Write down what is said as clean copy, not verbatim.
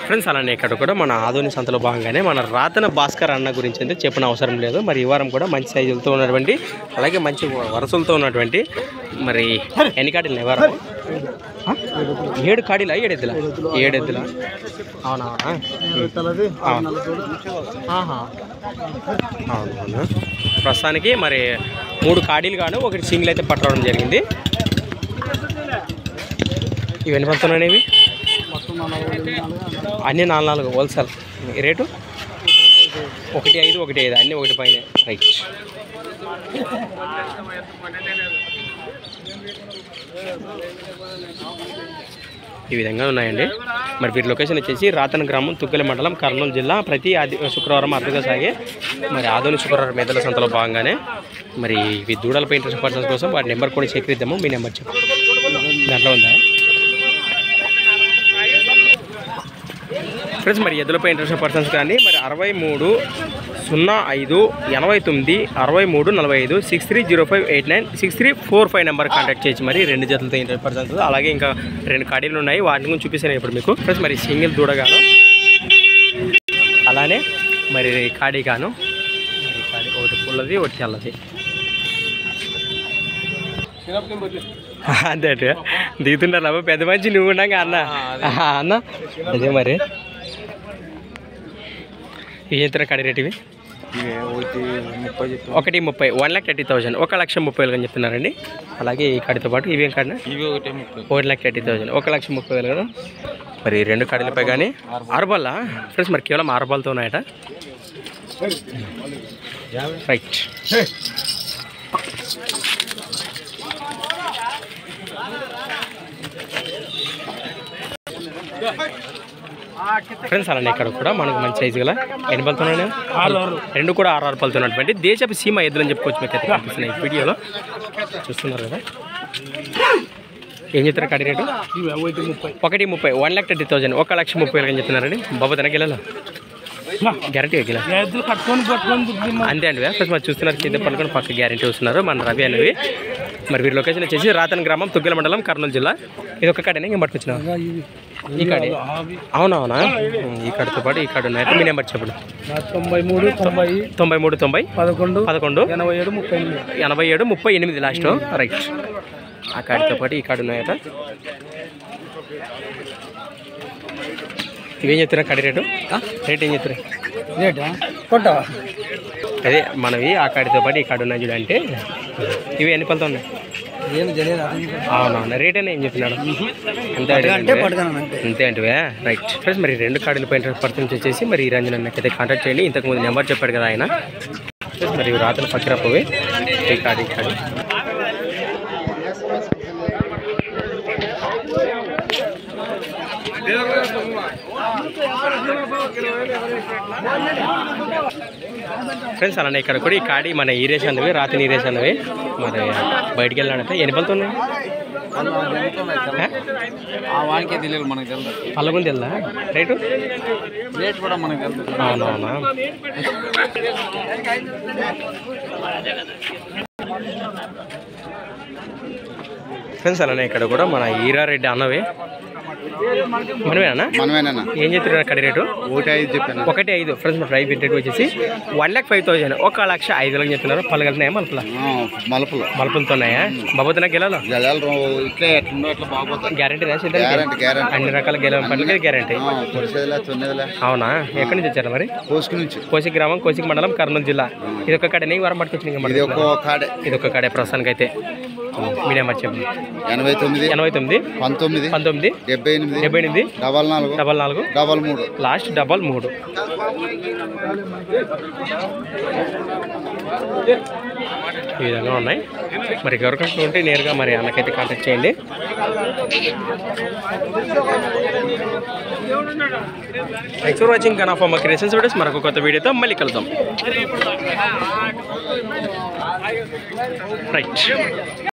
Friends అలానే ఇక్కడ కూడా మన ఆధునిక సంతలో భాగంగానే మన రాతన భాస్కర్ అన్న గురించి అయితే చెప్పిన అవసరం లేదు. మరి ఈ వారం కూడా మంచి సైజులతో ఉన్నటువంటి అలాగే మంచి వరుసలతో ఉన్నటువంటి మరి ఎన్ని కాడీలు ఈ వారం 7 కాడీలా 7 ఎద్దులా 7 ఎద్దులా అవునవునా అవునవును. ప్రస్తుతానికి మరి 3 కాడీలు గాను 1 సింగిల్ అయితే పట్టడం జరిగింది. ఇవన్నీ పడుతున్నాయి ఇవి అన్నీ 4 హోల్సేల్ రేటు 1.5 1.5 అన్నీ 1 పైన రైట్. ఈ విధంగా ఉన్నాయండి. మరి వీరి లొకేషన్ వచ్చేసి రాతన గ్రామం తుగ్గల మండలం కర్నూలు జిల్లా. ప్రతి శుక్రవారం అరుదుగా సాగే మరి ఆధునిక శుక్రవారం మేదల సంతలో భాగంగానే మరి ఇవి దూడలపై ఇంట్రెస్ట్ పర్సన్స్ కోసం వాటి నెంబర్ కూడా సేకరిద్దాము. మీ నెంబర్ చెప్పండి. దాంట్లో ఉందా ఫ్రెండ్స్? మరి ఎద్దులపై ఇంట్రెస్ట్ పర్సన్స్ కానీ మరి 63 05 89 63 45 630589 6345 నెంబర్ కాంటాక్ట్ చేసి మరి 2 జతలతో ఇంట్రెస్ట్ పర్సన్స్ అలాగే ఇంకా 2 కాడీలు ఉన్నాయి. వాటి గురించి చూపిస్తాను ఇప్పుడు మీకు. ఫ్రెండ్స్ మరి సింగిల్ దూడగాను అలానే మరి కాడీ గాను కాడీ ఒకటి పుల్లది ఒకటి చల్లది అంతే దిగుతుంటారు పెద్ద మంచి నువ్వు ఉన్నాక అన్న అన్న అదే మరి ఏం చెప్తారా కాడీ రేట్ ఇవి? 1.30 1,30,000 1,30,000 అని చెప్తున్నారండి. అలాగే ఈ కాడితో పాటు ఇవేం కాడినా 1,30,000 1,30,000 కదా. మరి 2 కాడీలపై కానీ 6 బాల్లా ఫ్రెండ్స్? మరి కేవలం 6 బాల్తో ఉన్నాయట రైట్. ఫ్రెండ్స్ అలానే ఇక్కడ కూడా మనకు మంచి సైజు గల 8 పలుతున్నాయి 2 కూడా 6 పలుతున్నటువంటి దేశపు సీమ ఎద్దులు అని చెప్పుకోవచ్చు. మీకు అయితే కనిపిస్తున్నాయి ఈ వీడియోలో చూస్తున్నారు కదా. ఏం చెప్తారు కాడి రేటు? 1,30,000 1,30,000 1,30,000 అని చెప్తున్నారండి. బాబు తనకి వెళ్ళాలి గ్యారంటీ గిలా అంతే అండి. ఫ్రెండ్స్ మరి చూస్తున్నారు కింద పడుకొని పక్క గ్యారంటీ వస్తున్నారు మన రవి అనేవి. మరి వీరి లొకేషన్ వచ్చేసి రాతన గ్రామం తుగ్గల మండలం కర్నూలు జిల్లా. ఇది ఒక కాడనే ఇంక పట్టుకొచ్చిన ఈ కాడే అవునవునా? ఈ కాడితో పాటు ఈ కాడు ఉన్నాయి. మీ నెంబర్ చెప్పండి. 93 90 11 87 38 లాస్ట్ రైట్. ఆ కాడితో పాటు ఈ కాడు ఉన్నాయట. ఇవేం చెప్తున్నా కాడి రేటు? రేట్ ఏం చెప్తారు? రేటా కొట్టవా? అదే మనవి ఆ కాడితో పాటు ఈ కాడు ఉన్నాయి చూడంటే ఇవి ఎన్ని పలుతో ఉన్నాయి? అవునవునా? రేట్ అయినా ఏం చెప్తున్నాడు? అంతే అంటే రైట్. ఫ్రెండ్స్ మరి 2 కాడీల పైన పర్సన్స్ వచ్చేసి మరి ఈ రంజన్ అన్నకైతే కాంటాక్ట్ చేయండి. ఇంతకుముందు నెంబర్ చెప్పాడు కదా ఆయన. ఫ్రెండ్స్ మరి రాత్రి పక్కిరపోయి ఈ కాడి ఫ్రెండ్స్ అలానే ఇక్కడ కూడా ఈ కాడి మన ఈరేష్ అన్నవి రాత్రి ఈరేష్ అన్నవి మరి బయటికి వెళ్ళాడంటే ఎన్ని పలుతున్నాయి? పల్లగుంది వెళ్దా రేటు? రేట్ కూడా మనకి అవునవునా? ఫ్రెండ్స్ అలానే ఇక్కడ కూడా మన ఈరారెడ్డి అన్నవి మనమేనా? ఏం చెప్తున్నారు కడి రేటు? 1.5 ఫ్రెండ్స్ మన ప్రైస్ రేట్ వచ్చేసి 1,05,000 1,05,000 చెప్తున్నారు. పల్లగలుతున్నాయా మలుపులతో ఉన్నాయా? బాబోతున్నా గెలాలో గ్యారంటీ అన్ని రకాల గెల పనులకి గ్యారంటీ. అవునా? ఎక్కడి నుంచి వచ్చారా మరి? కోసి గ్రామం కోసి మండలం కర్నూలు జిల్లా. ఇది ఒక కాడే వారం పట్టుకొచ్చింది. ఇది ఒక కాడే ప్రస్తుతానికి అయితే. మీ నెంబర్ చెప్పండి. 89 19 19 78 44 33 లాస్ట్ 33. ఈ విధంగా ఉన్నాయి. మరి ఎవరికంటే ఉంటే నేరుగా మరి అన్నకైతే కాంటాక్ట్ చేయండి. Thanks for watching gun of మా క్రియేషన్స్ వీడియోస్. మరొక కొత్త వీడియోతో మళ్ళీ కలుద్దాం రైట్.